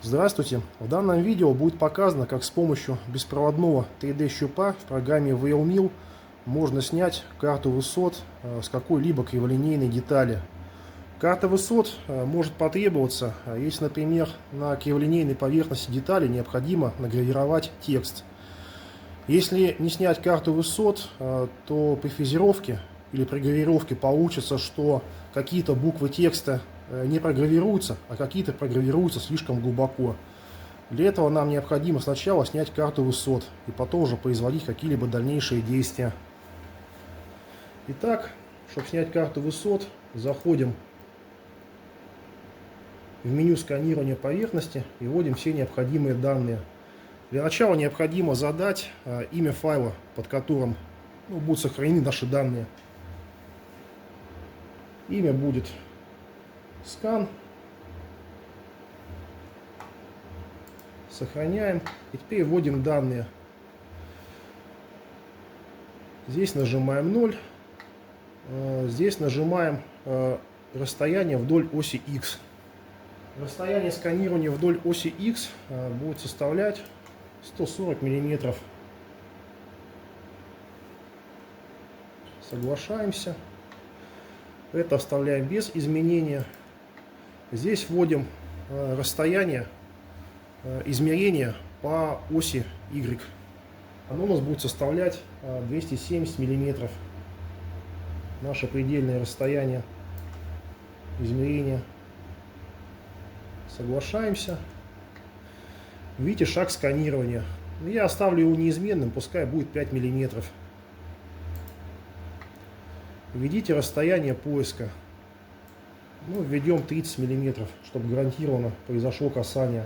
Здравствуйте! В данном видео будет показано, как с помощью беспроводного 3D-щупа в программе WLMILL можно снять карту высот с какой-либо криволинейной детали. Карта высот может потребоваться, если, например, на криволинейной поверхности детали необходимо награвировать текст. Если не снять карту высот, то при фрезеровке или при гравировке получится, что какие-то буквы текста не програвируются, а какие-то програвируются слишком глубоко. Для этого нам необходимо сначала снять карту высот и потом уже производить какие-либо дальнейшие действия. Итак, чтобы снять карту высот, заходим в меню сканирования поверхности и вводим все необходимые данные. Для начала необходимо задать имя файла, под которым будут сохранены наши данные. Имя будет скан. Сохраняем. И теперь вводим данные. Здесь нажимаем 0. Здесь нажимаем расстояние вдоль оси X. Расстояние сканирования вдоль оси X будет составлять 140 мм. Соглашаемся. Это оставляем без изменения. Здесь вводим расстояние измерения по оси Y. Оно у нас будет составлять 270 мм. Наше предельное расстояние измерения. Соглашаемся. Видите, шаг сканирования. Я оставлю его неизменным, пускай будет 5 мм. Введите расстояние поиска. Введем 30 мм, чтобы гарантированно произошло касание.